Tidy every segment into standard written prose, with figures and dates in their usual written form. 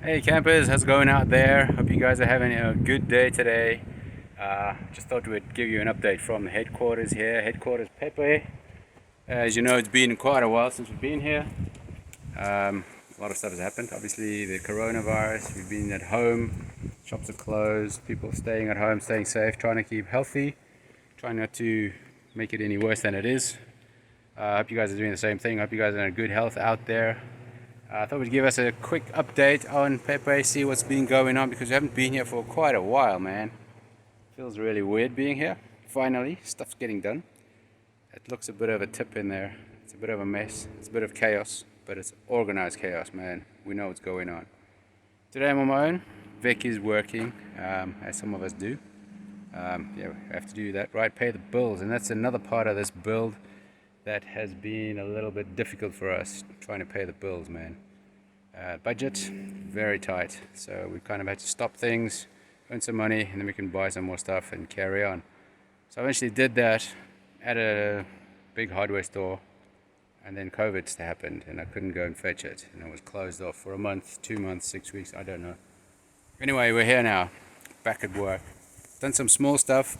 Hey campers, how's it going out there? Hope you guys are having a good day today. Just thought we'd give you an update from the headquarters here. Headquarters Pepe. As you know, it's been quite a while since we've been here. A lot of stuff has happened. Obviously the coronavirus, we've been at home, shops are closed, people staying at home, staying safe, trying to keep healthy, trying not to make it any worse than it is. I hope you guys are doing the same thing. I hope you guys are in good health out there. I thought we'd give us a quick update on Pepe, see what's been going on, because we haven't been here for quite a while, man. Feels really weird being here. Finally, stuff's getting done. It looks a bit of a tip in there. It's a bit of a mess. It's a bit of chaos, but it's organized chaos, man. We know what's going on. Today I'm on my own. Vic is working, as some of us do. Yeah, we have to do that, right? Pay the bills, and that's another part of this build that has been a little bit difficult for us, trying to pay the bills, man. Budget, very tight, so we kind of had to stop things, earn some money, and then we can buy some more stuff and carry on. So I eventually did that at a big hardware store, and then COVID happened, and I couldn't go and fetch it, and it was closed off for a month, 2 months, 6 weeks, I don't know. Anyway, we're here now, back at work. Done some small stuff,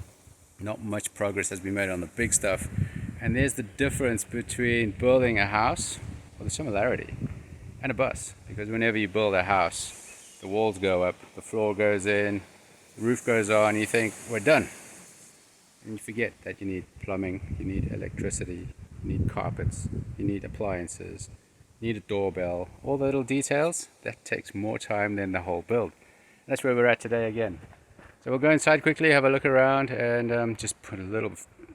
not much progress has been made on the big stuff. And there's the difference between building a house, or the similarity, and a bus. Because whenever you build a house, the walls go up, the floor goes in, the roof goes on, you think, we're done. And you forget that you need plumbing, you need electricity, you need carpets, you need appliances, you need a doorbell, all the little details. That takes more time than the whole build. And that's where we're at today again. So we'll go inside quickly, have a look around, and just put a little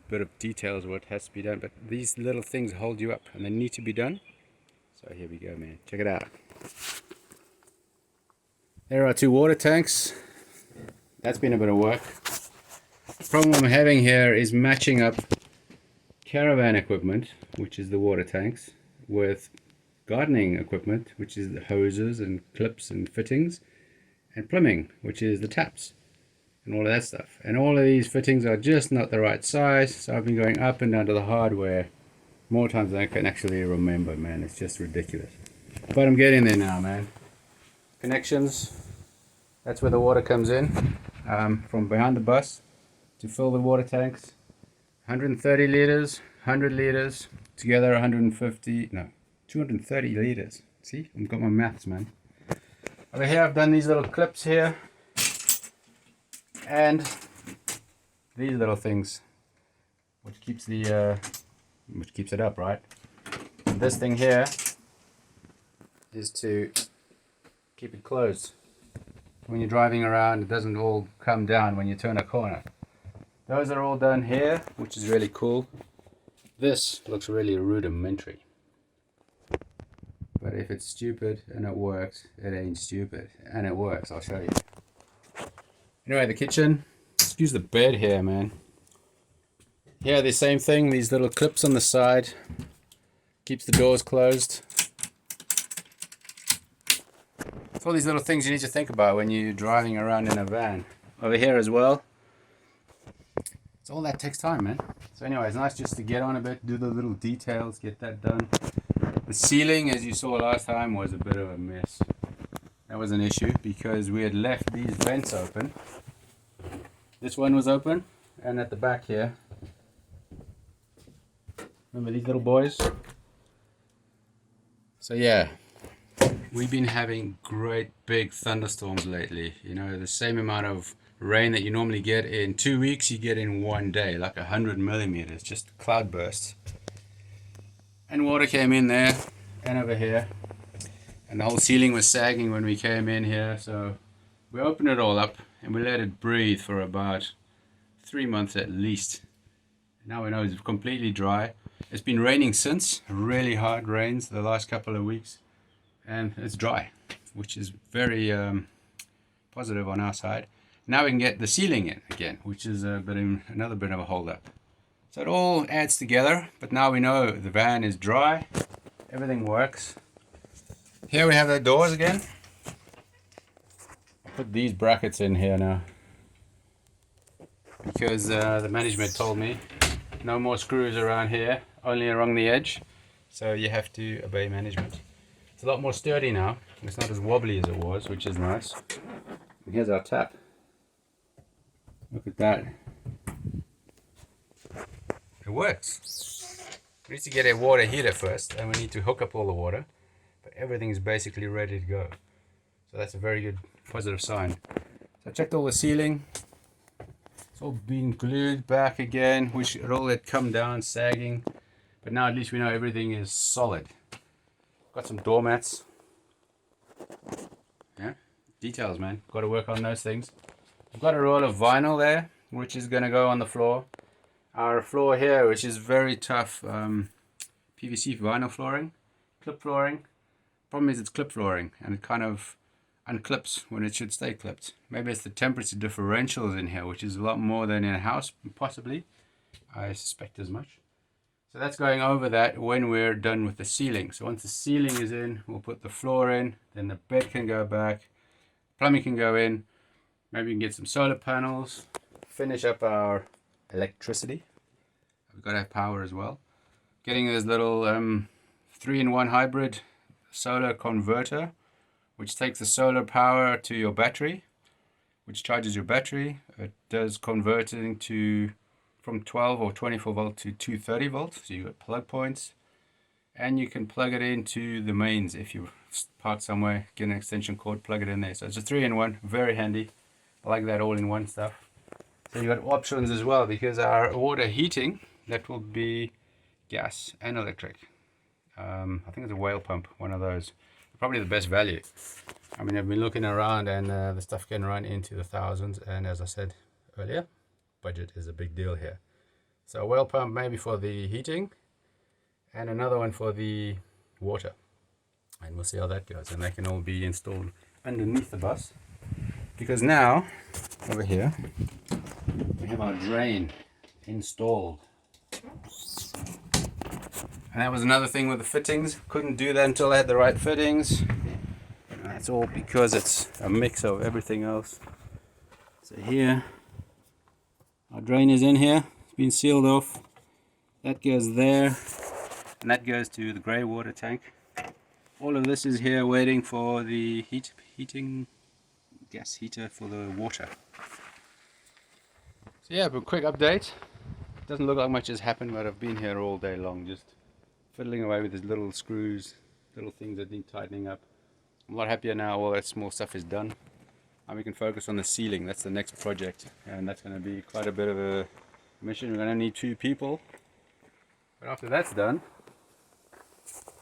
bit of details of what has to be done. But these little things hold you up, and they need to be done. So here we go, man. Check it out. There are 2 water tanks. That's been a bit of work. The problem I'm having here is matching up caravan equipment, which is the water tanks, with gardening equipment, which is the hoses and clips and fittings, and plumbing, which is the taps and all of that stuff. And all of these fittings are just not the right size, so I've been going up and down to the hardware more times than I can actually remember, man. It's just ridiculous. But I'm getting there now, man. Connections, that's where the water comes in, from behind the bus to fill the water tanks. 130 liters, 100 liters, together 230 liters. See, I've got my maths, man. Over here I've done these little clips here, and these little things, which keeps it up, right? And this thing here is to keep it closed. When you're driving around, it doesn't all come down when you turn a corner. Those are all done here, which is really cool. This looks really rudimentary. But if it's stupid and it works, it ain't stupid. And it works, I'll show you. Anyway, the kitchen. Excuse the bed here, man. Yeah, the same thing. These little clips on the side. Keeps the doors closed. It's all these little things you need to think about when you're driving around in a van. Over here as well. It's all that takes time, man. So anyway, it's nice just to get on a bit, do the little details, get that done. The ceiling, as you saw last time, was a bit of a mess. That was an issue because we had left these vents open. This one was open, and at the back here, remember these little boys? So yeah, we've been having great big thunderstorms lately. You know, the same amount of rain that you normally get in 2 weeks, you get in 1 day, like 100 millimeters, just cloudbursts. And water came in there and over here. And the whole ceiling was sagging when we came in here, so we opened it all up and we let it breathe for about 3 months at least. Now we know it's completely dry. It's been raining since, really hard rains the last couple of weeks, and it's dry, which is very positive on our side. Now we can get the ceiling in again, which is another bit of a hold up. So it all adds together, but now we know the van is dry, everything works. Here we have the doors again. I'll put these brackets in here now because the management told me no more screws around here, only along the edge. So you have to obey management. It's a lot more sturdy now. It's not as wobbly as it was, which is nice. And here's our tap. Look at that. It works. We need to get a water heater first, and we need to hook up all the water. But everything is basically ready to go. So that's a very good positive sign. So I checked all the sealing. It's all been glued back again, which it all had come down sagging. But now at least we know everything is solid. Got some doormats. Yeah, details, man. Got to work on those things. I've got a roll of vinyl there, which is going to go on the floor. Our floor here, which is very tough PVC vinyl flooring, clip flooring. Problem is it's clip flooring, and it kind of unclips when it should stay clipped. Maybe it's the temperature differentials in here, which is a lot more than in a house, possibly. I suspect as much. So that's going over that when we're done with the ceiling. So once the ceiling is in, we'll put the floor in, then the bed can go back, plumbing can go in, maybe we can get some solar panels, finish up our electricity. We've got to have power as well. Getting this little 3-in-1 hybrid solar converter, which takes the solar power to your battery, which charges your battery. It does converting to from 12 or 24 volt to 230 volts. So you've got plug points, and you can plug it into the mains if you park somewhere, get an extension cord, plug it in there. So it's a 3-in-1, very handy. I like that all-in-one stuff. So you've got options as well, because our water heating, that will be gas and electric. I think it's a whale pump, one of those. Probably the best value. I mean, I've been looking around, and the stuff can run into the thousands, and as I said earlier, budget is a big deal here. So a whale pump maybe for the heating, and another one for the water, and we'll see how that goes. And they can all be installed underneath the bus, because now over here we have our drain installed. And that was another thing with the fittings. Couldn't do that until I had the right fittings. And that's all because it's a mix of everything else. So here, our drain is in here. It's been sealed off. That goes there. And that goes to the grey water tank. All of this is here waiting for the heating gas heater for the water. So yeah, but quick update. Doesn't look like much has happened, but I've been here all day long just fiddling away with these little screws, little things that need tightening up. I'm a lot happier now all that small stuff is done, and we can focus on the ceiling. That's the next project, and that's going to be quite a bit of a mission. We're going to need 2 people, but after that's done,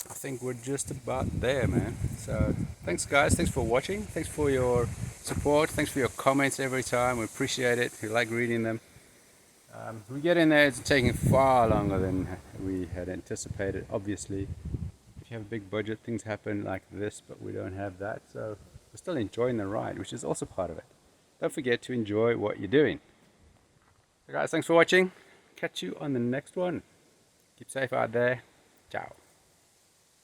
I think we're just about there, man. So thanks guys, thanks for watching, thanks for your support, thanks for your comments every time. We appreciate it, we like reading them. We get in there, it's taking far longer than we had anticipated. Obviously, if you have a big budget, things happen like this, but we don't have that, so we're still enjoying the ride, which is also part of it. Don't forget to enjoy what you're doing. So guys, thanks for watching. Catch you on the next one. Keep safe out there. Ciao.